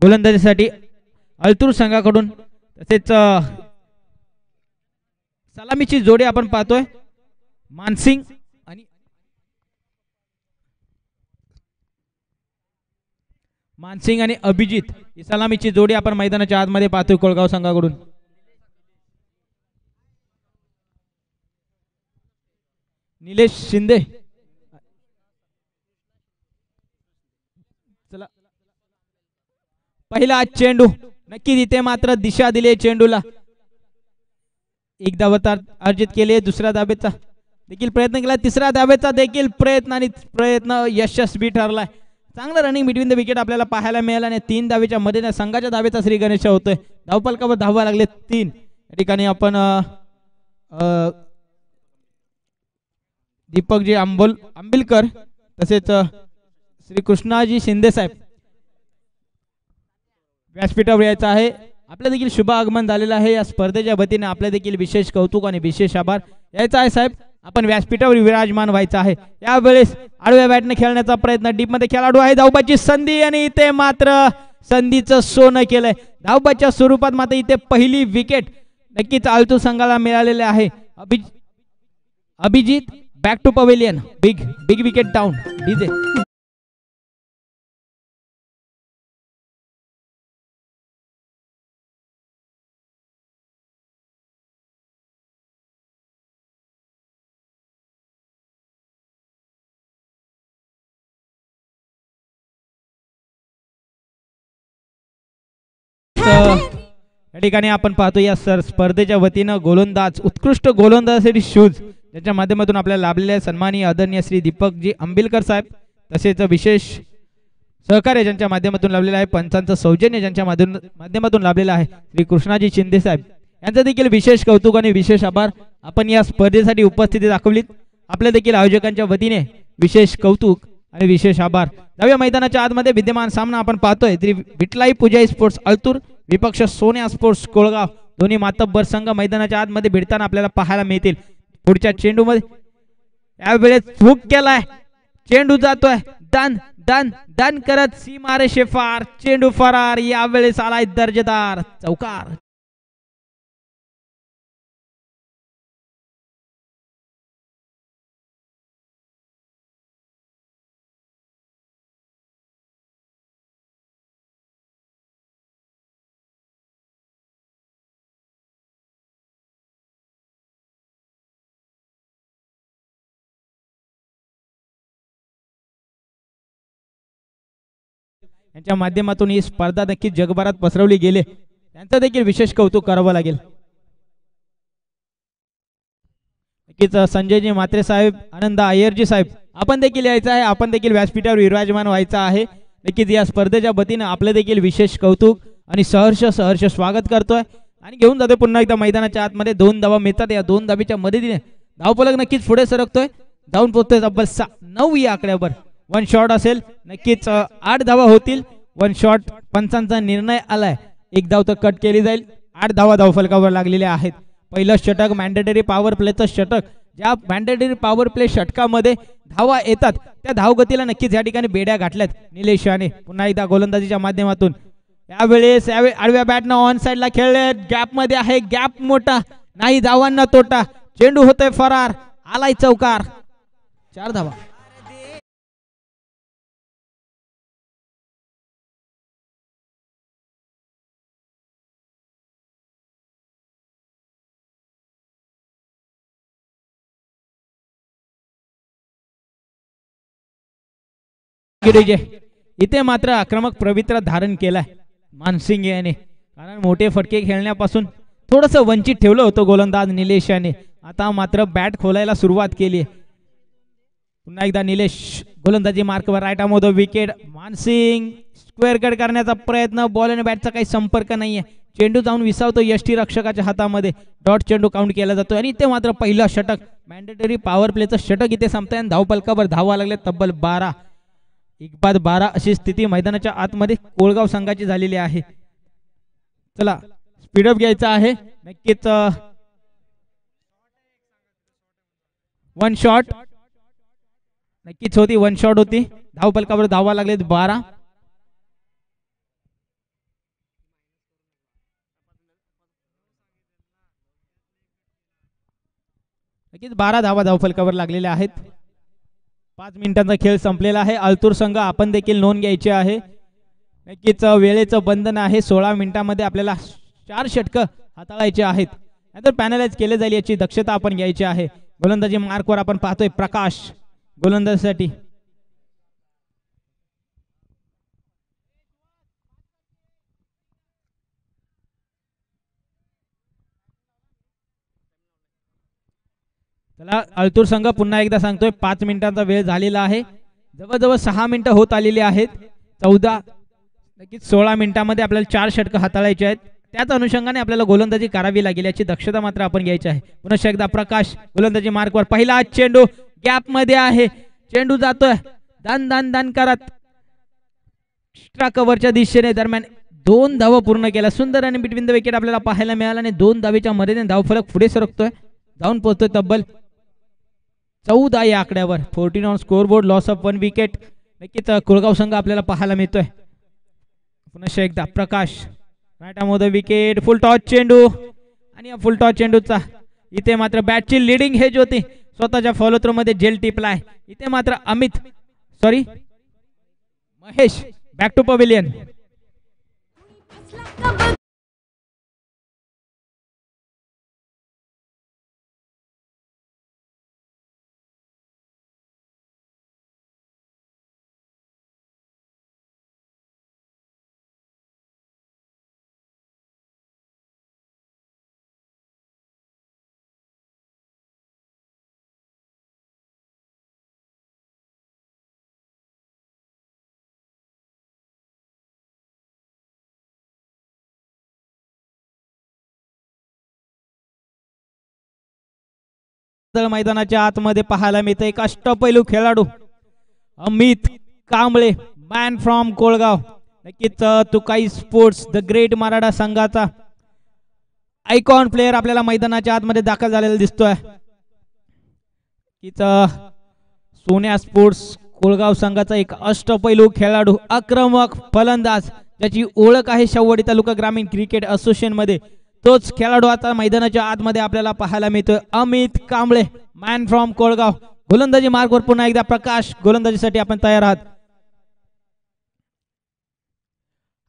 गोलंदाजीसाठी अल्तूर संघाकडून. तसेच सलामीची जोडी आपण पाहतोय मानसिंग आणि अभिजित ही सलामीची जोडी आपण मैदानाच्या आतमध्ये पाहतोय कोळगाव संघाकडून. निलेश शिंदे चला पहिला चेंडू नक्की तिथे मात्र दिशा दिली चेंडूला. एक धाव अर्जित केले, दुसऱ्या धावेचा देखील प्रयत्न केला, तिसऱ्या धावेचा देखील प्रयत्न यशस्वी ठरलाय. चांगलं रनिंग बिटवीन द विकेट आपल्याला पाहायला मिळालं आणि 3 धावेच्या मध्ये संघाच्या धावेचा श्री गणेश होतोय. धावफलकावर धावा लागले 3. या ठिकाणी आपण दीपकजी आंबिलकर तसेच श्री कृष्णाजी शिंदे साहेब व्यासपीठावर यायचं आहे. आपल्या देखील शुभ आगमन झालेलं आहे. या स्पर्धेच्या वतीने आपल्या देखील विशेष कौतुक आणि विशेष आभार. यायचं आहे साहेब, आपण व्यासपीठावर विराजमान व्हायचं आहे. यावेळेस आडव्या बॅटने खेळण्याचा प्रयत्न, डीप मध्ये खेळाडू आहे, धावबाची संधी आणि इथे मात्र संधीचं सोनं केलंय. धावबाच्या स्वरूपात मात्र इथे पहिली विकेट नक्कीच आल्तूर संघाला मिळालेले आहे. Abhijit back to pavilion, big wicket down DJ. या ठिकाणी आपण पाहतो या स्पर्धेच्या वतीनं गोलंदाज, उत्कृष्ट गोलंदाजासाठी शूज ज्याच्या माध्यमातून आपल्याला लाभलेले सन्माननीय आदरणीय श्री दीपकजी आंबिलकर साहेब, तसेच विशेष सहकार्य ज्यांच्या माध्यमातून लाभलेलं आहे, पंचांचं सौजन्य ज्यांच्या माध्यमातून लाभलेलं आहे श्री कृष्णाजी शिंदे साहेब, यांचं देखील विशेष कौतुक आणि विशेष आभार. आपण या स्पर्धेसाठी उपस्थिती दाखवलीत, आपल्या देखील आयोजकांच्या वतीने विशेष कौतुक आणि विशेष आभार. नव्या मैदानाच्या आतमध्ये विद्यमान सामना आपण पाहतोय श्री विठलाई पूजाई स्पोर्ट्स अल्तूर विपक्ष सोन्या स्पोर्ट्स कोळगाव. दोन्ही मातब्बर संघ मैदानाच्या आतमध्ये भिडताना आपल्याला पाहायला मिळतील. पुढच्या चेंडू मध्ये यावेळेस हुक केलाय, चेंडू जातोय दन दन दन करत सीमारे शेफार, चेंडू फरार. यावेळेस आलाय दर्जेदार चौकार. यांच्या माध्यमातून ही स्पर्धा नक्की जगभरात पसरवली गेली, त्यांचं देखील विशेष कौतुक करावं लागेल. नक्कीच संजयजी म्हात्रे साहेब, आनंद अय्यरजी साहेब, आपण देखील यायचं आहे, आपण देखील व्यासपीठावर विराजमान व्हायचं आहे. नक्कीच या स्पर्धेच्या वतीनं आपलं देखील विशेष कौतुक आणि सहर्ष स्वागत करतोय आणि घेऊन जातोय पुन्हा एकदा मैदानाच्या आतमध्ये. 2 धावा मिळतात. या 2 धावीच्या मदतीने धावफलक नक्कीच पुढे सरकतोय, जाऊन पोहोचतोय तब्बल 9 या आकड्यावर. 1 शॉट असेल, नक्कीच 8 धावा होतील. 1 शॉट पंचांचा निर्णय आलाय, 1 धाव तर कट केली जाईल. 8 धावा धावफलकावर लागलेल्या आहेत. पहिलं षटक मॅन्डेटरी पॉवर प्लेचं षटक, ज्या मॅन्डेटरी पॉवर प्ले षटकामध्ये धावा येतात त्या धावगतीला नक्कीच या ठिकाणी बेड्या घातल्यात निलेश याने. पुन्हा एकदा गोलंदाजीच्या माध्यमातून यावेळेस आडव्या बॅटनं ऑन साइडला खेळले, गॅप मध्ये आहे, गॅप मोठा नाही, धावांना तोटा, चेंडू होतोय फरार, आलाय चौकार. 4 धावा. इथे मात्र आक्रमक पवित्रा धारण केलाय मानसिंग याने, कारण मोठे फटके खेळण्यापासून थोडस वंचित ठेवलं होतं गोलंदाज निलेश याने. आता मात्र बॅट खोलायला सुरुवात केली. पुन्हा एकदा निलेश गोलंदाजी मार्कवर, राईट आर्म मध्ये विकेट. मानसिंग स्क्वेअर कट करण्याचा प्रयत्न, बॉल आणि बॅटचा काही संपर्क नाहीये, चेंडू जाऊन विसावतो यष्टी रक्षकाच्या हातामध्ये. डॉट चेंडू काउंट केला जातो आणि इथे मात्र पहिलं षटक मॅन्डेटरी पॉवर प्लेचं षटक इथे संपतंय आणि धावफलकावर धावा लागले तब्बल 12. 1-12 अशी स्थिती मैदानाच्या आतमध्ये कोळगाव संघाची झालेली आहे. चला स्पीडअप घ्यायचा आहे. नक्कीच 1 शॉट नक्कीच होती, 1 शॉट होती. धावफलकावर धावा लागले 12. नक्कीच 12 धावा धावफलकावर लागलेल्या आहेत. 5 मिनिटांचा खेळ संपलेला आहे. आलतूर संघ आपण देखील नोंद घ्यायची आहे. नक्कीच वेळेचं बंधन आहे. 16 मिनिटांमध्ये आपल्याला 4 षटकं हाताळायचे आहेत. नंतर पॅनलाइज केले जाईल याची दक्षता आपण घ्यायची आहे. गोलंदाजी मार्कवर आपण पाहतोय प्रकाश गोलंदाजीसाठी. चला आलतूर संघ पुन्हा एकदा सांगतोय 5 मिनिटांचा वेळ झालेला आहे. जवळजवळ 6 मिनिटं होत आलेली आहेत. 14 नक्कीच 16 मिनिटांमध्ये आपल्याला 4 षटकं हाताळायचे आहेत. त्याच अनुषंगाने आपल्याला गोलंदाजी करावी लागेल याची दक्षता मात्र आपण घ्यायची आहे. पुन्हा एकदा प्रकाश गोलंदाजी मार्कवर. पहिला चेंडू गॅप मध्ये आहे. चेंडू जातोय दान दान दान करत एक्स्ट्रा कव्हरच्या दिशेने. दरम्यान 2 धावा पूर्ण केल्या. सुंदर आणि बिटवीन द विकेट आपल्याला पाहायला मिळाला आणि 2 धावेच्या मर्यादेने धावफलक पुढे सरकतोय. जाऊन पोहोचतोय तब्बल 14 या आकड्यावर. 14 on scoreboard. Loss of 1 wicket. नक्कीच कुळगाव संघ आपल्याला पाहायला मिळतोय. पुन्हा एकदा Prakash right arm wicket. Full toss चेंडू आणि या फुल टॉस चेंडूचा इथे मात्र बॅटची लिडिंग हे जी होती स्वतःच्या फॉलो थ्रो मध्ये जेल टिपलाय. इथे मात्र महेश बॅक टू पवेलियन. मैदानाच्या आतमध्ये पाहायला मिळतं एक अष्टपैलू खेळाडू अमित कांबळे मॅन फ्रॉम कोळगाव. नक्कीच तुकाई स्पोर्ट्स द ग्रेट मराठा संघाचा आयकॉन प्लेयर आपल्याला मैदानाच्या आतमध्ये दाखल झालेला दिसतोय. सोन्या स्पोर्ट्स कोळगाव संघाचा एक अष्टपैलू खेळाडू आक्रमक फलंदाज ज्याची ओळख आहे शेवटी तालुका ग्रामीण क्रिकेट असोसिएशन मध्ये. तोच खेळाडू आता मैदानाच्या आतमध्ये आपल्याला पाहायला मिळतोय अमित कांबळे मॅन फ्रॉम कोळगाव. गोलंदाजी मार्कवर पुन्हा एकदा प्रकाश गोलंदाजीसाठी आपण तयार आहात.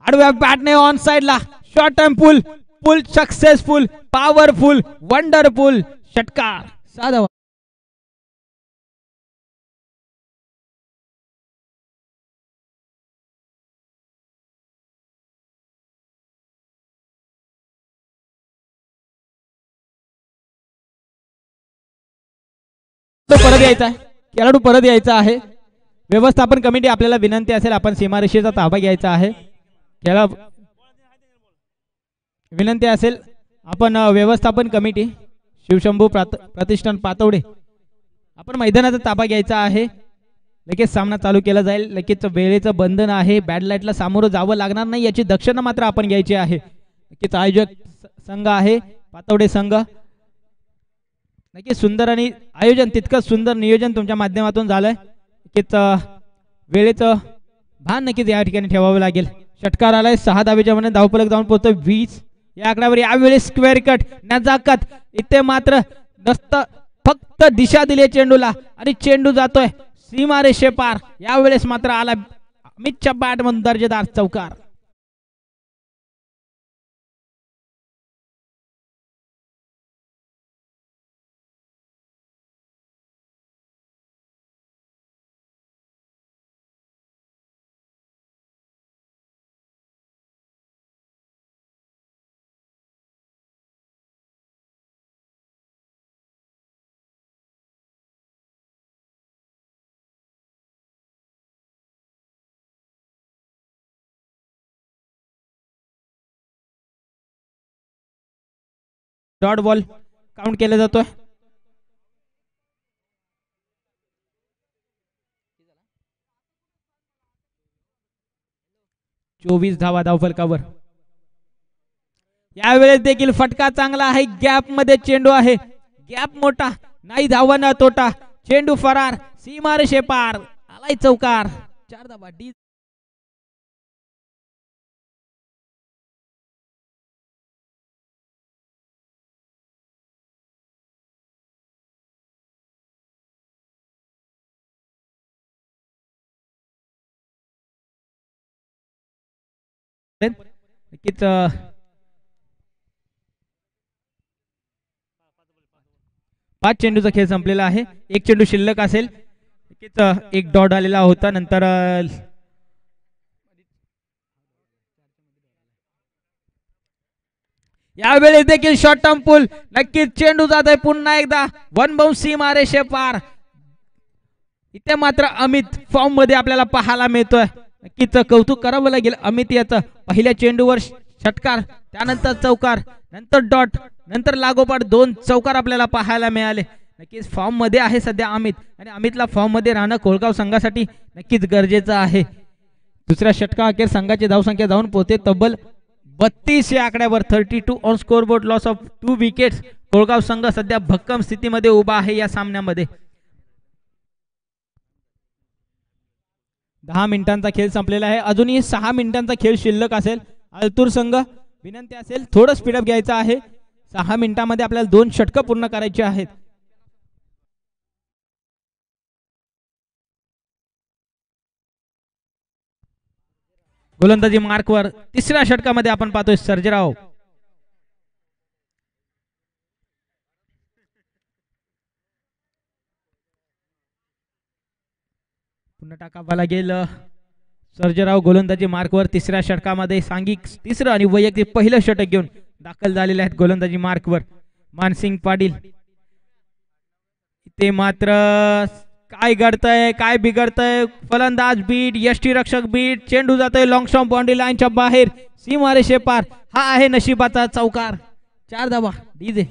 आडव्या बॅटने ऑन साइडला शॉर्ट टर्म पुल सक्सेसफुल पॉवरफुल वंडरफुल षटकार. साधा परत यायचा आहे. खेळाडू परत यायचा आहे. व्यवस्थापन कमिटी आपल्याला विनंती असेल आपण सीमारेषेचा ताबा घ्यायचा आहे. विनंती असेल आपण व्यवस्थापन कमिटी शिवशंभू प्रतिष्ठान पातवडे आपण मैदानाचा ताबा घ्यायचा आहे. लगेच सामना चालू केला जाईल. लगेच वेळेचं बंधन आहे. बॅड लाईटला सामोरं जावं लागणार नाही याची दक्षता मात्र आपण घ्यायची आहे. नक्कीच आयोजक संघ आहे पातवडे संघ. नक्कीच सुंदर आणि आयोजन तितकं सुंदर नियोजन तुमच्या माध्यमातून झालंय. नक्कीच वेळेचं भान नक्कीच या ठिकाणी ठेवावं लागेल. षटकार आलाय 6 धावेच्या मने धावफलक जाऊन पोहोचतोय 20 या आकड्यावर. यावेळी स्क्वेअर कट नजाकत इथे मात्र नसतं फक्त दिशा दिली चेंडूला आणि चेंडू जातोय सीमारेषे पार. यावेळेस मात्र आला अमितच्या बॅट मधून दर्जेदार चौकार. डॉट बॉल काउंट केला जातोय. चोवीस धावा धावफलकावर. यावेळेस देखील फटका चांगला आहे. गॅप मध्ये चेंडू आहे. गॅप मोठा नाही धावा न तोटा. चेंडू फरार सीमारेषे पार आलाय चौकार. 4 धावा. नक्कीच 5 चेंडूचा खेळ संपलेला आहे. एक चेंडू शिल्लक असेल. नक्कीच एक डॉट आलेला होता. नंतर यावेळी देखील शॉर्ट टर्म पुल. नक्कीच चेंडू जात आहे पुन्हा एकदा वन बाउन्सी मारेशे पार. इथे मात्र अमित फॉर्म मध्ये आपल्याला पाहायला मिळतोय. नक्कीच कौतुक करावं लागेल अमित याचं. पहिल्या चेंडूवर षटकार, त्यानंतर चौकार, नंतर डॉट, नंतर लागोपाठ 2 चौकार आपल्याला पाहायला मिळाले. नक्कीच फॉर्म मध्ये आहे सध्या अमित, आणि अमितला फॉर्म मध्ये राहणं कोळगाव संघासाठी नक्कीच गरजेचं आहे. दुसऱ्या षटका अखेर संघाची धावसंख्या जाऊन पोहोचते तब्बल 32 या आकड्यावर. 32 on scoreboard, loss of 2 wickets. Kolgaon संघ सध्या भक्कम स्थितीमध्ये उभा आहे या सामन्यामध्ये. 10 मिनिटांचा खेळ संपलेला आहे. अजूनही 6 मिनिटांचा खेळ शिल्लक असेल. अल्तूर संघ विनंती असेल थोडं स्पीडअप घ्यायचं आहे. 6 मिनिटांमध्ये आपल्याला 2 षटकं पूर्ण करायची आहेत. गोलंदाजी मार्कवर तिसऱ्या षटकामध्ये आपण पाहतोय सर्जेराव. पुन्हा टाकावा लागेल. सर्जेराव गोलंदाजी मार्कवर तिसऱ्या षटकामध्ये सांघिक तिसरं आणि वैयक्तिक पहिलं षटक घेऊन दाखल झालेले आहेत गोलंदाजी मार्कवर मानसिंग पाटील. इथे मात्र काय घडतंय, काय बिघडतंय. फलंदाज बीट, यष्टीरक्षक बीट, चेंडू जातोय लॉंग स्टॉम्प बाउंड्री लाईनच्या बाहेर, सीमारेषे पार. हा आहे नशिबाचा चौकार. 4 धावा डीजे.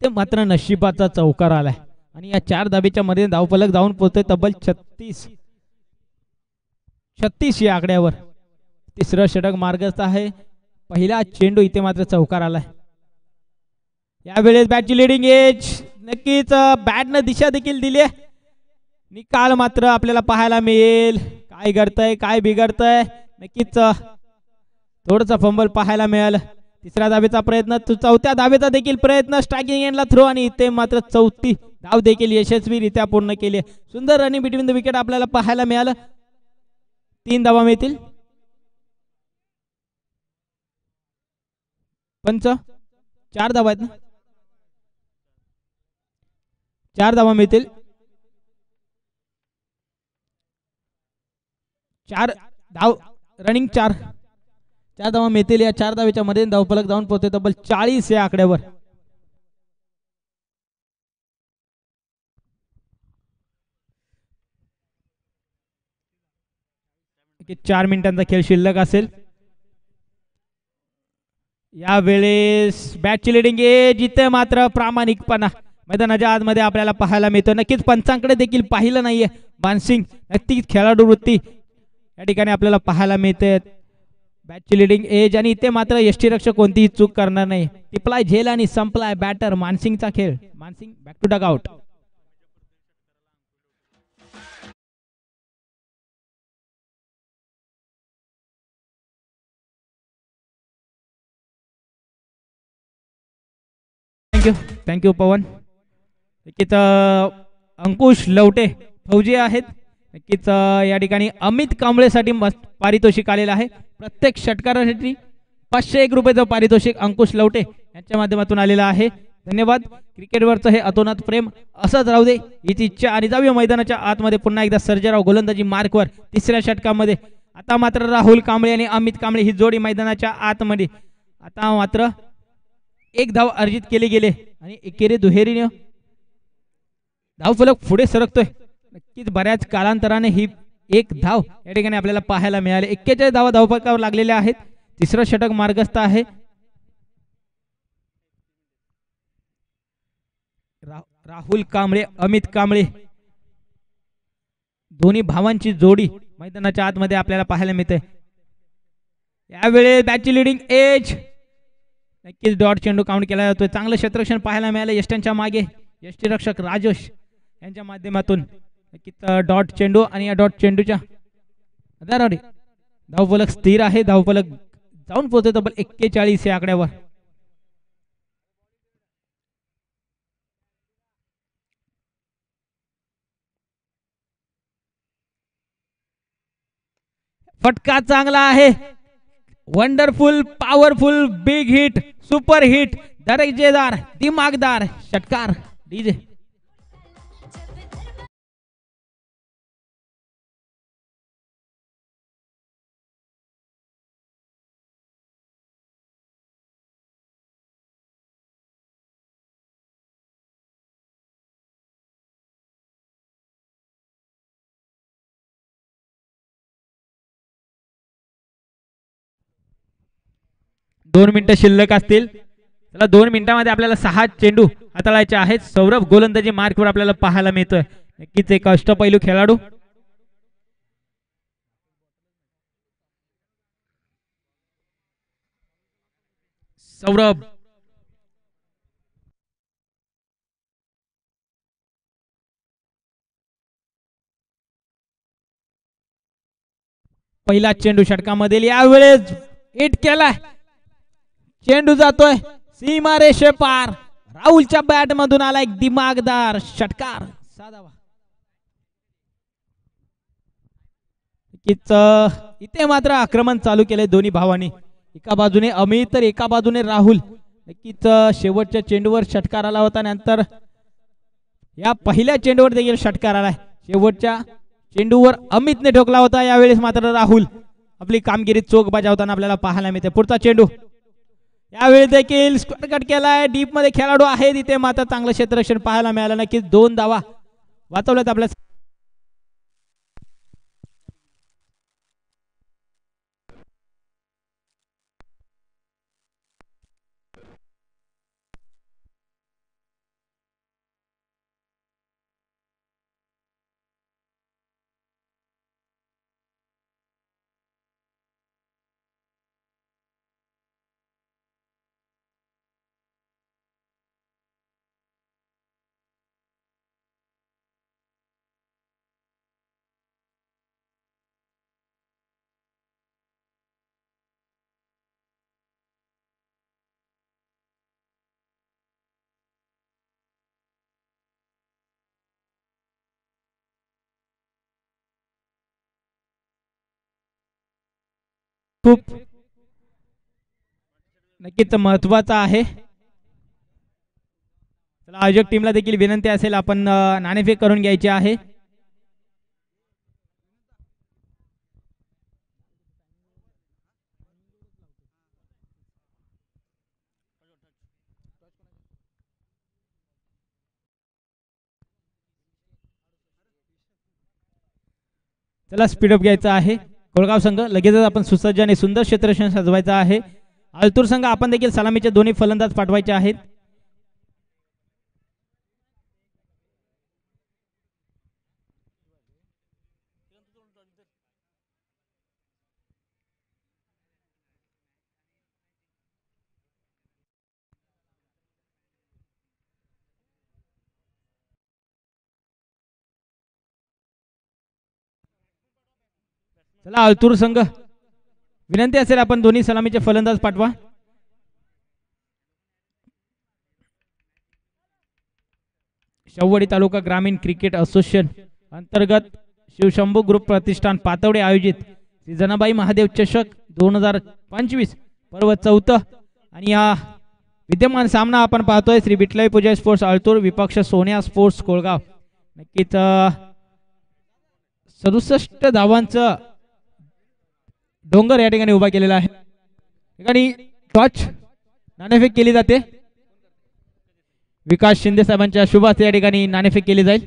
ते मात्र नशिबाचा चौकार आलाय, आणि या 4 धाबेच्या मध्ये धावफलक जाऊन पोहोचतोय तब्बल 36 या आकड्यावर. तिसरं षटक मार्गस्थ आहे. पहिला चेंडू इथे मात्र चौकार आलाय. यावेळेस बॅटची लिडिंग एज. नक्कीच बॅटनं दिशा देखील दिली. निकाल मात्र आपल्याला पाहायला मिळेल. काय घडतंय, काय बिघडतंय. नक्कीच थोडंसं फंबल पाहायला मिळालं. तिसऱ्या धावेचा प्रयत्न, चौथ्या धावेचा देखील प्रयत्न, स्ट्रायकिंग एंडला थ्रो, आणि इथे मात्र चौथी धाव देखील यशस्वीरित्या पूर्ण केली. सुंदर रनिंग बिटवीन द विकेट आपल्याला पाहायला मिळालं. 3 धावा मिळतील. पंच 4 धावा आहेत ना, 4 धावा मिळतील. 4 धाव रनिंग 4 धावा मिळतील. या 4 धावेच्या मध्ये धावफलक जाऊन पोहोचते तब्बल 40 या आकड्यावर. की 4 मिनिटांचा खेळ शिल्लक असेल. यावेळेस बॅटची लिडिंग आहे. जिथे मात्र प्रामाणिकपणा मैदानाच्या आतमध्ये आपल्याला पाहायला मिळतो. नक्कीच पंचांकडे देखील पाहिलं नाहीये मानसिंग. नक्कीच खेळाडू वृत्ती या ठिकाणी आपल्याला पाहायला मिळते. बॅटची लिडिंग एज, आणि इथे मात्र यष्टीरक्षक कोणतीही चूक करणार नाही. टिपलाय झेल आणि संपलाय बॅटर. मानसिंगचा खेळ. Mansingh back to dugout. Thank you Pavan. नक्कीच अंकुश लवटे फौजी आहेत. नक्कीच या ठिकाणी अमित कांबळेसाठी पारितोषिक आलेलं आहे. प्रत्येक षटकारासाठी 501 रुपयाचं पारितोषिक अंकुश लवटे यांच्या माध्यमातून आलेलं आहे. धन्यवाद. क्रिकेटवरचं हे अतोनात प्रेम असंच राहू दे हीच इच्छा. आणि जाऊया मैदानाच्या आतमध्ये. पुन्हा एकदा सर्जेराव गोलंदाजी मार्कवर तिसऱ्या षटकामध्ये. आता मात्र राहुल कांबळे आणि अमित कांबळे ही जोडी मैदानाच्या आतमध्ये. आता मात्र 1 धाव अर्जित केले गेले, आणि एकेरी दुहेरीने धावफलक पुढे सरकतोय. नक्कीच बऱ्याच कालांतराने ही 1 धाव या ठिकाणी आपल्याला पाहायला मिळाले. 41 धावा धावफलकावर लागलेल्या आहेत. तिसरं षटक मार्गस्थ आहे. राहुल कांबळे, अमित कांबळे दोन्ही भावांची जोडी मैदानाच्या आतमध्ये आपल्याला पाहायला मिळते. यावेळी बॅटची लिडिंग एज. नक्कीच डॉट चेंडू काउंट केला जातोय. चांगलं क्षेत्ररक्षण पाहायला मिळालं यष्ट्यांच्या मागे. यष्टीरक्षक राजेश यांच्या माध्यमातून नक्कीच डॉट चेंडू, आणि या डॉट चेंडूच्या धावफलक स्थिर आहे, धावफलक जाऊन पोहोचतो तब्बल 41 या आकड्यावर. फटका चांगला आहे, wonderful, powerful, big hit, super hit, दर्जेदार, दिमागदार षटकार. डीजे दोन मिनिटं शिल्लक असतील. चला 2 मिनिटांमध्ये आपल्याला 6 चेंडू हाताळायचे आहेत. सौरभ गोलंदाजी मार्कवर आपल्याला पाहायला मिळतोय. नक्कीच एक अष्टपैलू खेळाडू. सौरभ पहिला चेंडू षटकामध्ये यावेळेस हिट केलाय. चेंडू जातोय सीमा रेषे पार. राहुलच्या बॅट मधून आला एक दिमागदार षटकार. साधावा इथे मात्र आक्रमण चालू केले दोन्ही भावांनी. एका बाजूने अमित तर एका बाजूने राहुल. नक्कीच शेवटच्या चेंडूवर षटकार आला होता. नंतर या पहिल्या चेंडूवर देखील षटकार आलाय. शेवटच्या चेंडूवर अमितने ठोकला होता. यावेळेस मात्र राहुल आपली कामगिरी चोख बजावताना आपल्याला पाहायला मिळते. पुढचा चेंडू यावेळी देखील स्क्वेअर कट केलाय. डीप मध्ये खेळाडू आहे तिथे मात्र चांगलं क्षेत्ररक्षण पाहायला मिळालं. नक्कीच 2 धावा वाचवल्यात आपल्या. खूप नक्कीच महत्वाचा आहे. चला आयोजक टीमला देखील विनंती असेल आपण नाणेफेक करून घ्यायची आहे. चला स्पीडअप घ्यायचा आहे. कोळगाव संघ लगेचच आपण सुसज्ज आणि सुंदर क्षेत्ररक्षण सजवायचं आहे. आलतूर संघ आपण देखील सलामीचे दोन्ही फलंदाज पाठवायचे आहेत. चला आलतूर संघ विनंती असेल आपण दोन्ही सलामीचे फलंदाज पाठवा. शववाडी तालुका ग्रामीण क्रिकेट असोसिएशन अंतर्गत शिवशंभू ग्रुप प्रतिष्ठान पातवडे आयोजित श्री जनाबाई महादेव चषक 2025 पर्व 4 आणि या विद्यमान सामना आपण पाहतोय श्री विठलाई पूजा स्पोर्ट्स आलतूर विपक्ष सोन्या स्पोर्ट्स कोळगाव. नक्कीच 67 धावांचं डोंगर या ठिकाणी उभा केलेला आहे. ठिकाणी टॉच नाणेफेक केली जाते. विकास शिंदे साहेबांच्या शुभ हस्ते या ठिकाणी नाणेफेक केली जाईल.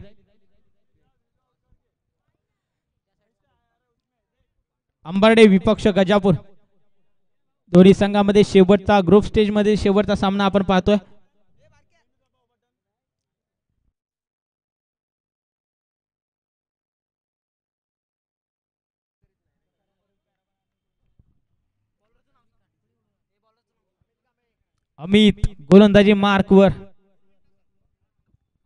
अंबर्डे विपक्ष गजापूर दोन्ही संघामध्ये शेवटचा ग्रुप स्टेज मध्ये शेवटचा सामना आपण पाहतोय. अमित गोलंदाजी मार्कवर.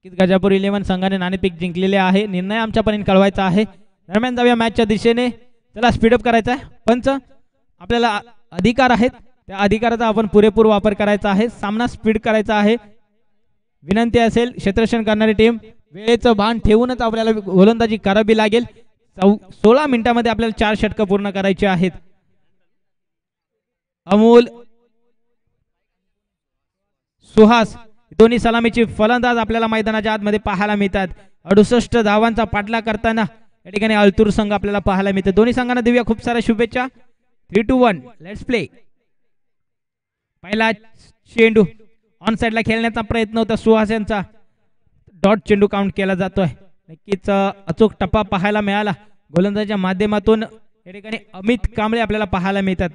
गजापूर 11 संघाने नाणेफेक जिंकलेले आहे. निर्णय आमच्यापर्यंत कळवायचा आहे. दरम्यान जाऊया मॅचच्या दिशेने. चला स्पीडअप करायचा आहे. पंच आपल्याला अधिकार आहेत, त्या अधिकाराचा आपण पुरेपूर वापर करायचा आहे. सामना स्पीड करायचा आहे. विनंती असेल क्षेत्ररक्षण करणारी टीम वेळेचं भान ठेवूनच आपल्याला गोलंदाजी करावी लागेल. 16 मिनिटांमध्ये आपल्याला 4 षटकं पूर्ण करायची आहेत. अमोल सुहास दोन्ही सलामीची फलंदाज आपल्याला मैदानाच्या आतमध्ये पाहायला मिळतात. 68 धावांचा पाठलाग करताना या ठिकाणी अल्तूर संघ आपल्याला पाहायला मिळते. दोन्ही संघांना देऊया खूप साऱ्या शुभेच्छा. 3-2-1 लेट्स प्ले. पहिला चेंडू ऑन साइडला खेळण्याचा प्रयत्न होता सुहास यांचा. डॉट चेंडू काउंट केला जातोय. नक्कीच अचूक टप्पा पाहायला मिळाला गोलंदाजीच्या माध्यमातून. या ठिकाणी अमित कांबळे आपल्याला पाहायला मिळतात.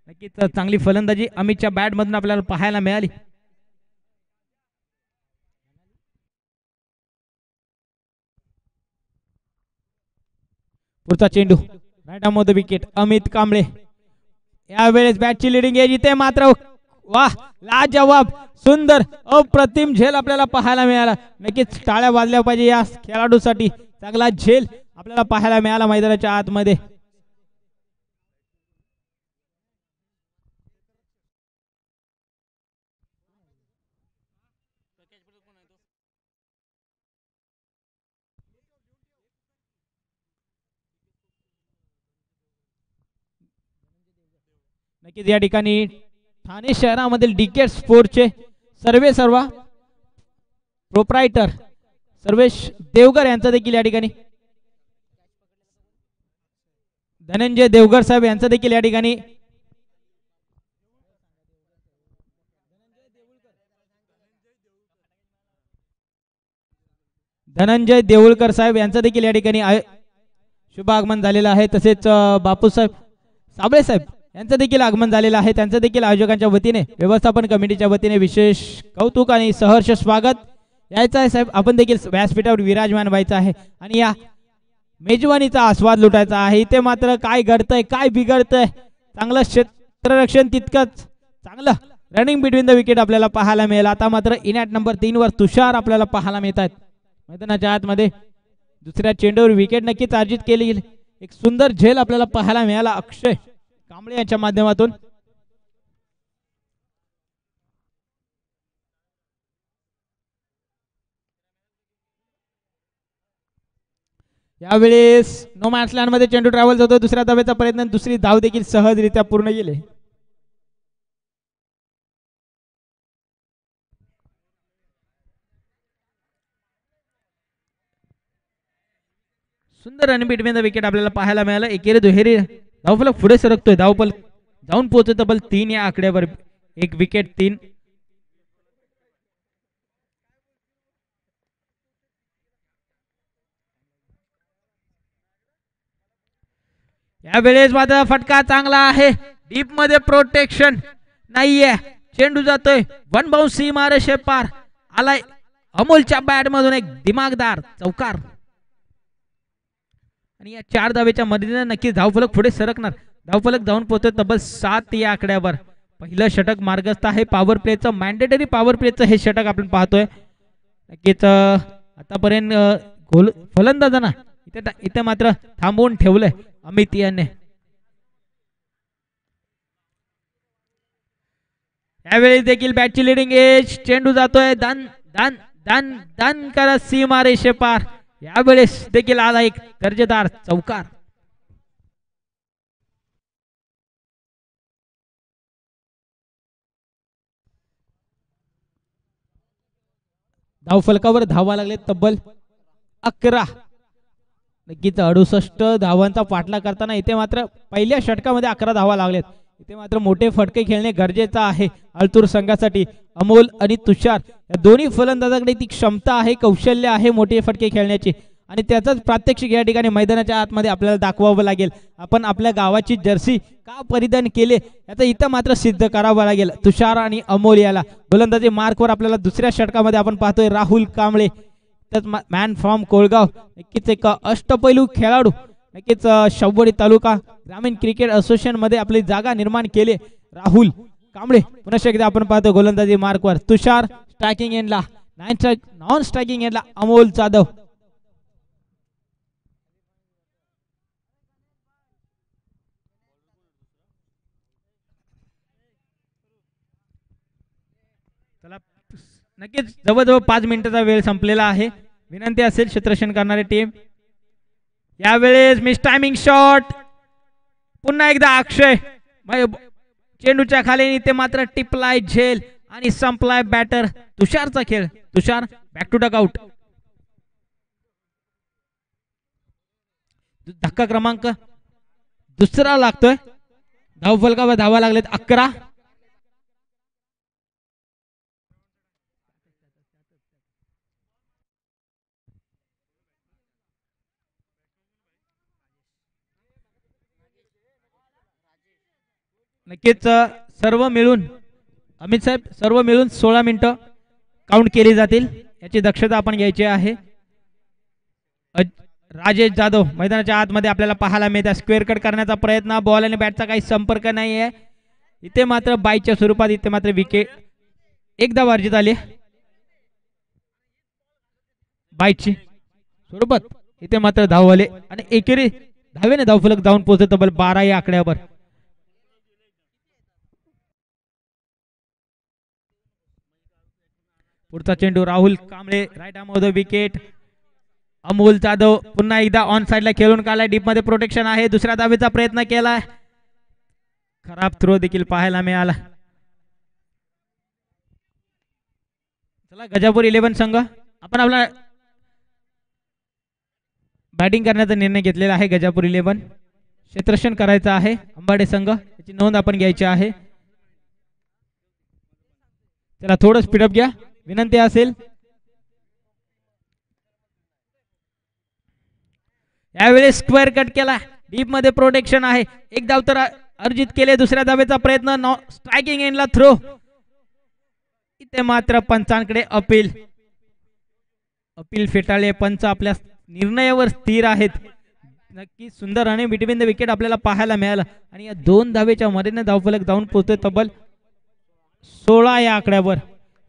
नक्कीच चांगली फलंदाजी अमितच्या बॅट मधून आपल्याला पाहायला मिळाली. पुढचा चेंडू right on the wicket Amit Kamble. यावेळेस बॅटची लिडिंग एज इथे मात्र वाह लाजवाब सुंदर अप्रतिम झेल आपल्याला पाहायला मिळाला. नक्कीच टाळ्या वाजल्या पाहिजे या खेळाडूसाठी. चांगला झेल आपल्याला पाहायला मिळाला मैदानाच्या आतमध्ये. नक्कीच या ठिकाणी ठाणे शहरामधील डिकेट स्पोर्टचे सर्वा प्रोप्रायटर सर्वेश देवगर यांचा देखील या ठिकाणी धनंजय देवगर साहेब यांचा देखील या ठिकाणी धनंजय देऊळकर साहेब यांचा देखील या ठिकाणी शुभ आगमन झालेलं आहे. तसेच बापूसाहेब साबळे साहेब यांचं देखील आगमन झालेलं आहे. त्यांचं देखील आयोजकांच्या वतीने व्यवस्थापन कमिटीच्या वतीने विशेष कौतुक आणि सहर्ष स्वागत. यायचं आहे साहेब, आपण देखील व्यासपीठावर विराजमान व्हायचं आहे आणि या मेजवानीचा आस्वाद लुटायचा आहे. इथे मात्र काय घडतंय काय बिघडतंय. चांगलं क्षेत्ररक्षण तितकंच चांगलं रनिंग बिटवीन द विकेट आपल्याला पाहायला मिळेल. आता मात्र इनॅट नंबर 3 वर तुषार आपल्याला पाहायला मिळतात. मैदानाच्या आतमध्ये दुसऱ्या चेंडूवर विकेट नक्कीच अर्जित केली. एक सुंदर झेल आपल्याला पाहायला मिळाला अक्षय कांबळे यांच्या माध्यमातून. यावेळेस नो मॅच लँड मध्ये चेंडू ट्रॅव्हल्स होतो. दुसऱ्या धावेचा प्रयत्न, दुसरी धाव देखील सहजरित्या पूर्ण केली. सुंदर रन बिटवीन द विकेट आपल्याला पाहायला मिळालं. एकेरी दुहेरी धावफलक पुढे सरकतोय. धावफलक जाऊन पोहोचत तब्बल 3 या आकड्यावर. 1 विकेट 3. यावेळेस मात्र फटका चांगला आहे. डीप मध्ये प्रोटेक्शन नाहीये. चेंडू जातोय वन बाउंस सीमारेषे पार. आलाय अमोलच्या बॅट मधून एक दिमागदार चौकार आणि या 4 धावेच्या मदतीने नक्कीच धावफलक पुढे सरकणार. धावफलक जाऊन पोहोचतोय तब्बल 7 या आकड्यावर. पहिलं षटक मार्गस्थ आहे. पॉवर प्लेचं मॅन्डेटरी पॉवर प्लेचं हे षटक आपण पाहतोय. नक्कीच आतापर्यंत फलंदाजांना इथे मात्र थांबवून ठेवलंय अमित यांनी. यावेळी देखील बॅटची लिडिंग एज. चेंडू जातोय दान दान दान दान करा सीमारेषे पार. यावेळेस देखील आला एक दर्जेदार चौकार. धावफलकावर धावा लागले तब्बल 11. नक्कीच 68 धावांचा पाठलाग करताना इथे मात्र पहिल्या षटकामध्ये 11 धावा लागलेत. इथे मात्र मोठे फटके खेळणे गरजेचं आहे अल्तूर संघासाठी. अमोल आणि तुषार या दोन्ही फलंदाजांकडे ती क्षमता आहे, कौशल्य आहे मोठे फटके खेळण्याची आणि त्याचाच प्रात्यक्षिक या ठिकाणी मैदानाच्या आतमध्ये आपल्याला दाखवावं लागेल. आपण आपल्या गावाची जर्सी का परिधान केले याचं इथं मात्र सिद्ध करावं लागेल. तुषार आणि अमोल याला गोलंदाजी मार्कवर आपल्याला दुसऱ्या षटकामध्ये आपण पाहतोय राहुल कांबळे मॅन फ्रॉम कोळगाव. नक्कीच एक अष्टपैलू खेळाडू. नक्कीच शवडी तालुका ग्रामीण क्रिकेट असोसिएशन मध्ये आपली जागा निर्माण केली राहुल कांबळे. पुन्हा एकदा आपण पाहतो गोलंदाजी मार्कवर तुषार स्ट्रायकिंग एंडला, नॉन स्ट्रायकिंग एंडला अमोल जाधव. चला नक्कीच जवळजवळ 5 मिनिटाचा वेळ संपलेला आहे. विनंती असेल क्षेत्ररक्षण करणारी टीम यावेळेस मिस टायमिंग शॉट पुन्हा एकदा अक्षय चेंडूच्या खाली ते मात्र टिपलाय झेल आणि संपलाय बॅटर तुषारचा खेळ. तुषार बॅक टू डक आउट. धक्का क्रमांक दुसरा लागतोय. धावफलकावर धावा लागलेत 11. नक्कीच सर्व मिळून अमित साहेब सर्व मिळून 16 मिनिटं काउंट केली जातील याची दक्षता आपण घ्यायची आहे. राजेश जाधव मैदानाच्या आतमध्ये आपल्याला पाहायला मिळतात. स्क्वेअर कट करण्याचा प्रयत्न बॉल आणि बॅटचा काही संपर्क नाही आहे. इथे मात्र बाईच्या स्वरूपात इथे मात्र विकेट एकदा वर्जित आली बाईची स्वरूपात. इथे मात्र धाव आले आणि एकेरी धावेने धावफलक जाऊन पोहोचत तब्बल 12 या आकड्यावर. पुढचा चेंडू राहुल कांबळे राईट आर्म मध्ये विकेट. अमोल जाधव पुन्हा एकदा ऑन साइडला खेळून काढलाय. डीप मध्ये प्रोटेक्शन आहे. दुसऱ्या धावेचा प्रयत्न केलाय. खराब थ्रो देखील पाहायला मिळाला. चला गजापूर 11 संघ आपण आपला बॅटिंग करण्याचा निर्णय घेतलेला आहे. गजापूर 11 क्षेत्ररक्षण करायचं आहे. अंबाडे संघ याची नोंद आपण घ्यायची आहे. चला थोडं स्पीडअप घ्या विनंती असेल. यावेळेस स्क्वेअर कट केला. डीप मध्ये प्रोटेक्शन आहे. एक धाव तर अर्जित केले. दुसऱ्या धावेचा प्रयत्न स्ट्रायकिंग एंडला थ्रो. इथे मात्र पंचांकडे अपील फेटाळले. पंच आपल्या निर्णयावर स्थिर आहेत. नक्की सुंदर आणि बिटवीन द विकेट आपल्याला पाहायला मिळालं आणि या 2 धावेच्या मदतीने धावफलक जाऊन पोहोचतोय तब्बल 16 या आकड्यावर.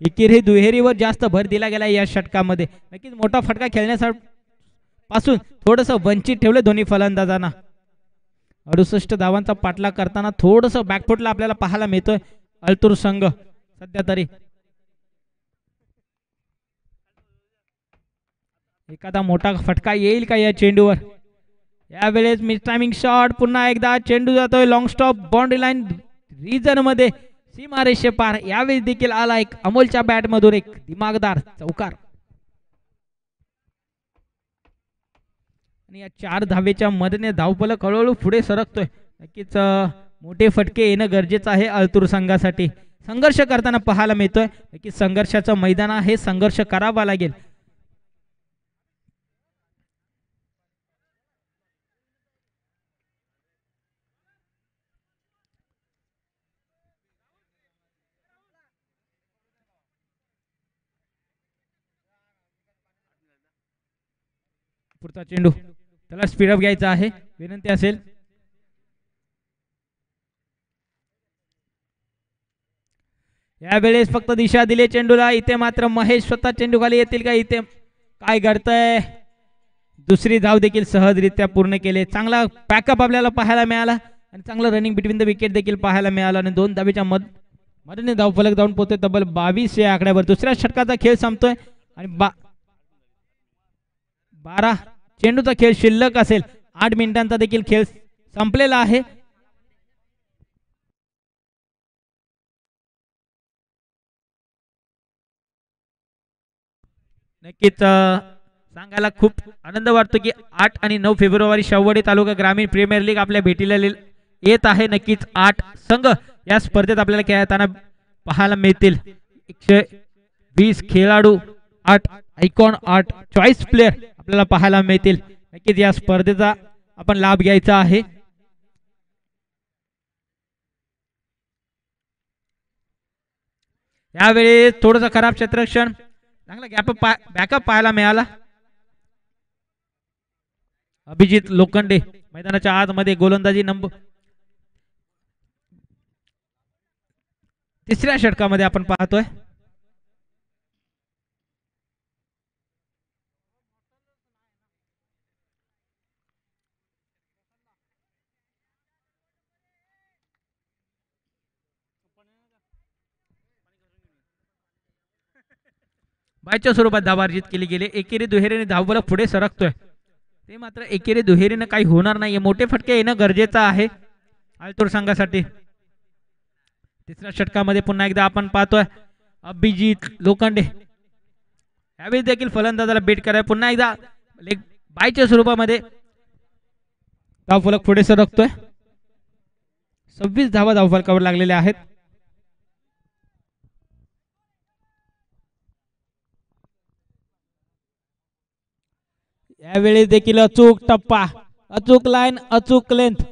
एकेरी दुहेरीवर जास्त भर दिला गेला या षटकामध्ये. नक्कीच मोठा फटका खेळण्यासाठी पासून थोडस वंचित ठेवले दोन्ही फलंदाजांना. 68 धावांचा पाठलाग करताना थोडस बॅकफुटला आपल्याला पाहायला मिळतोय अल्तूर संघ सध्या तरी. एखादा मोठा फटका येईल का या चेंडूवर. यावेळेस मिस टायमिंग शॉट पुन्हा एकदा चेंडू जातोय long stop boundary line region मध्ये सीमारेषे पार. यावेळी देखील आला एक अमोलच्या बॅट मधून एक दिमागदार चौकार आणि या 4 धावेच्या मदतीने धावफलक हळूहळू पुढे सरकतोय. नक्कीच मोठे फटके येणं गरजेचं आहे अल्तूर संघासाठी. संघर्ष करताना पाहायला मिळतोय. नक्कीच संघर्षाचं मैदान आहे. संघर्ष करावा लागेल. पुढचा चेंडू त्याला स्पीडअप घ्यायचा आहे विनंती असेल. यावेळेस फक्त दिशा दिली चेंडूला. इथे मात्र महेश स्वतः चेंडू खाली येतील का. इथे काय घडतंय. दुसरी धाव देखील सहजरित्या पूर्ण केले. चांगला पॅकअप आपल्याला पाहायला मिळाला आणि चांगलं रनिंग बिटवीन द विकेट देखील पाहायला मिळाला आणि 2 धावेच्या मदतीने धावफलक जाऊन पोहोचतोय तब्बल 22 या आकड्यावर. दुसऱ्या षटकाचा खेळ संपतोय आणि 12 चेंडूचा खेळ शिल्लक असेल. 8 मिनिटांचा देखील खेळ संपलेला आहे. नक्कीच सांगायला खूप आनंद वाटतो की 8 आणि 9 फेब्रुवारी शाहूवाडी तालुका ग्रामीण प्रीमियर लीग आपल्या भेटीला येत आहे. नक्कीच 8 संघ या स्पर्धेत आपल्याला खेळताना पाहायला मिळतील. 120 खेळाडू 8 आयकॉन 8 चॉईस प्लेयर आपल्याला पाहायला मिळतील. नक्कीच या स्पर्धेचा आपण लाभ घ्यायचा आहे. यावेळी थोडंसं खराब क्षेत्ररक्षण चांगला बॅकअप पाहायला मिळाला. अभिजित लोखंडे मैदानाच्या आतमध्ये गोलंदाजी नंबर 3ऱ्या षटकामध्ये आपण पाहतोय. बायच्या स्वरूपात धावा अर्जित केली गेली. एकेरी दुहेरीने धावफलक पुढे सरकतोय. ते मात्र एकेरी दुहेरीने काही होणार नाहीये. मोठे फटके येणं गरजेचं आहे आलतूर संघासाठी. तिसऱ्या षटकामध्ये पुन्हा एकदा आपण पाहतोय अभिजित लोखंडे यावेळी देखील फलंदाजाला बीट कराय. पुन्हा एकदा बायच्या स्वरूपामध्ये धावफलक पुढे सरकतोय. 26 धावा धावफलकावर लागलेल्या आहेत. यावेळी देखील अचूक टप्पा, अचूक लाईन, अचूक लेंथ.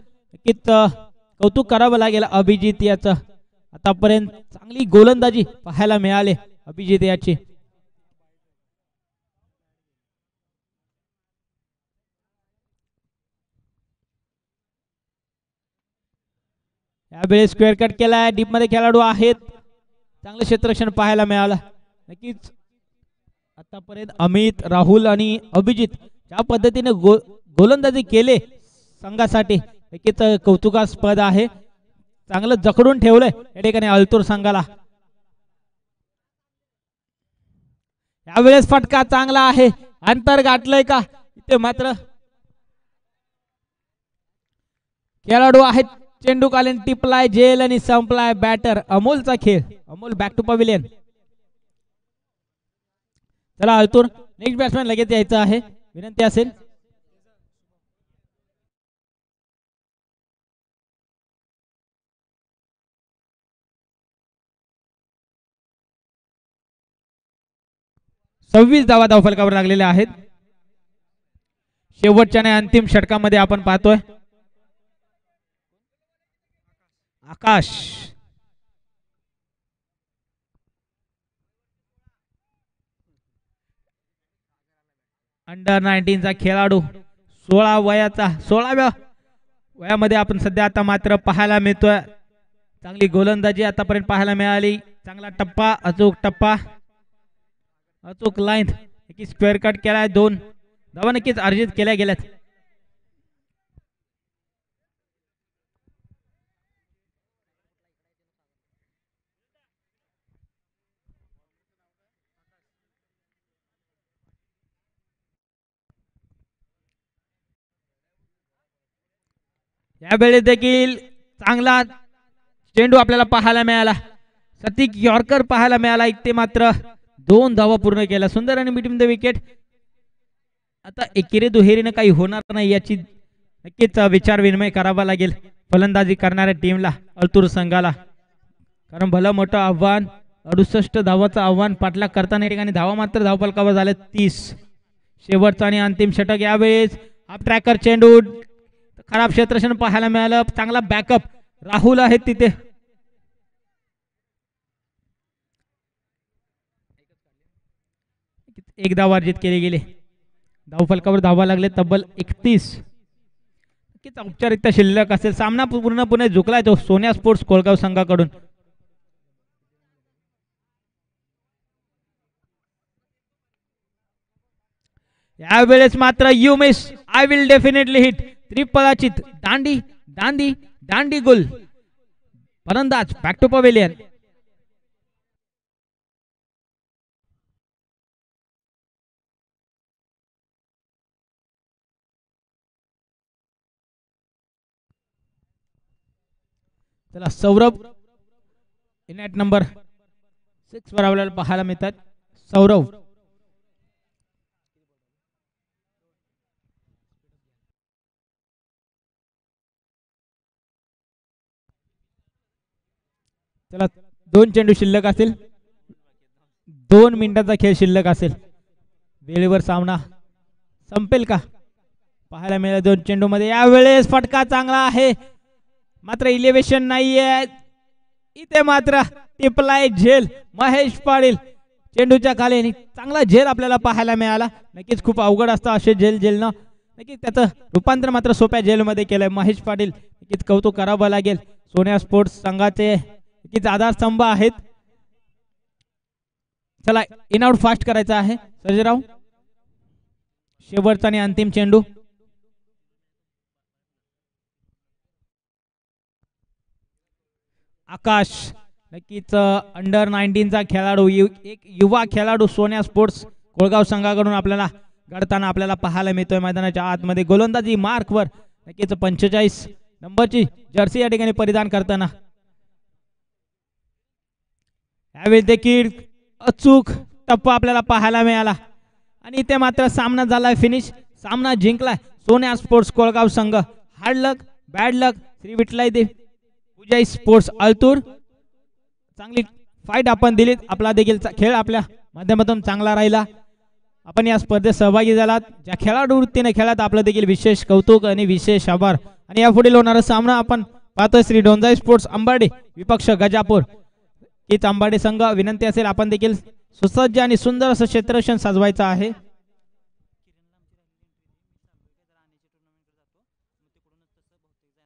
कौतुक करावं लागेल अभिजित याचं. आतापर्यंत चांगली गोलंदाजी पाहायला मिळाले अभिजित याची. यावेळी स्क्वेअर कट केलाय. डीप मध्ये खेळाडू आहेत. चांगलं क्षेत्ररक्षण पाहायला मिळालं. नक्कीच आतापर्यंत अमित, राहुल आणि अभिजित ज्या पद्धतीने गोलंदाजी केले संघासाठी नक्कीच कौतुकास्पद आहे. चांगलं जखडून ठेवलंय या ठिकाणी आलतूर संघाला. यावेळेस फटका चांगला आहे. अंतर गाठलंय का इथे मात्र खेळाडू आहेत. चेंडू कालीन टिपलाय, जेल आणि संपलाय. बॅटर अमोलचा खेळ. Amol back to pavilion. चला आलतूर नेक्स्ट बॅट्समॅन लगेच यायचं आहे. विनंती असेल. सव्वीस धावा धावफलकावर लागलेल्या आहेत. शेवटच्या आणि अंतिम षटकामध्ये आपण पाहतोय आकाश अंडर 19 चा खेळाडू. 16व्या वयामध्ये आपण सध्या आता मात्र पाहायला मिळतोय. चांगली गोलंदाजी आतापर्यंत पाहायला मिळाली. चांगला टप्पा, अचूक टप्पा, अचूक लाईन. स्क्वेअर कट केलाय. 2 धावा नक्कीच अर्जित केल्या गेल्यात. यावेळी देखील चांगला चेंडू आपल्याला पाहायला मिळाला. सतिक यॉर्कर पाहायला मिळाला. इथे मात्र 2 धावा पूर्ण केल्या. सुंदर आणि मिडियम द विकेट. आता एकेरी दुहेरीने काही होणार नाही याची नक्कीच विचार विनिमय करावा लागेल फलंदाजी करणाऱ्या टीमला, आलतूर संघाला. कारण भलं मोठं आव्हान, 68 धावाचं आव्हान पाठलाग करताना ठिकाणी धावा मात्र धावफलकावर झाले 30. शेवटचा आणि अंतिम षटक. यावेळेस हाफ ट्रॅकर चेंडू, खराब क्षेत्ररक्षण पाहायला मिळालं. चांगला बॅकअप राहुल आहेत तिथे. एक धाव अर्जित केली गेली. धावफलकावर धावा लागले तब्बल 31. औपचारिकता शिल्लक असेल. सामना पूर्णपणे झुकलाय तो सोन्या स्पोर्ट्स कोळगाव संघाकडून. यावेळेस मात्र you miss, I will definitely hit. त्रिफळाचित दांडी दांडी दांडी गुल. फलंदाज बॅक टू पवेलियन. चला सौरभ इनॅट नंबर 6 वर आपल्याला पाहायला मिळतात. सौरभ चला 2 चेंडू शिल्लक असेल. 2 मिनिटांचा खेळ शिल्लक असेल. वेळेवर सामना संपेल का पाहायला मिळेल 2 चेंडू मध्ये. यावेळेस फटका चांगला आहे मात्र इलेव्हेशन नाहीये. इथे मात्र टिपलाय झेल. महेश पाटील चेंडूच्या खाली चांगला झेल आपल्याला पाहायला मिळाला. नक्कीच खूप अवघड असतं असे झेल न नक्कीच त्याचं रूपांतर मात्र सोप्या झेलमध्ये केलंय महेश पाटील. नक्कीच कौतुक करावं लागेल. सोन्या स्पोर्ट्स संघाचे नक्कीच आधारस्तंभ आहेत. चला इन आउट फास्ट करायचा आहे सर्जेराव. शेवटचा आणि अंतिम चेंडू. आकाश नक्कीच अंडर 19चा खेळाडू एक युवा खेळाडू सोन्या स्पोर्ट्स कोळगाव संघाकडून आपल्याला घडताना आपल्याला पाहायला मिळतोय मैदानाच्या आतमध्ये गोलंदाजी मार्कवर नक्कीच 45 नंबरची जर्सी या ठिकाणी परिधान करताना यावेळी देखील अचूक टप्पा आपल्याला पाहायला मिळाला आणि इथे मात्र सामना झालाय फिनिश सामना जिंकलाय सोन्या स्पोर्ट्स कोळगाव संघ हार्ड लक बॅड लक श्री विठलाई देव पूजाई स्पोर्ट्स अल्तूर चांगली फाईट आपण दिलीत आपला देखील खेळ आपल्या माध्यमातून चांगला राहिला आपण या स्पर्धेत सहभागी झालात ज्या खेळाडू वृत्तीने खेळात आपलं देखील विशेष कौतुक आणि विशेष आभार आणि यापुढील होणारा सामना आपण पाहतोय श्री डोंजाई स्पोर्ट्स अंबाडे विपक्ष गजापूर हीच अंबाडे संघ विनंती असेल आपण देखील सुसज्ज आणि सुंदर असं क्षेत्ररक्षण सजवायचं आहे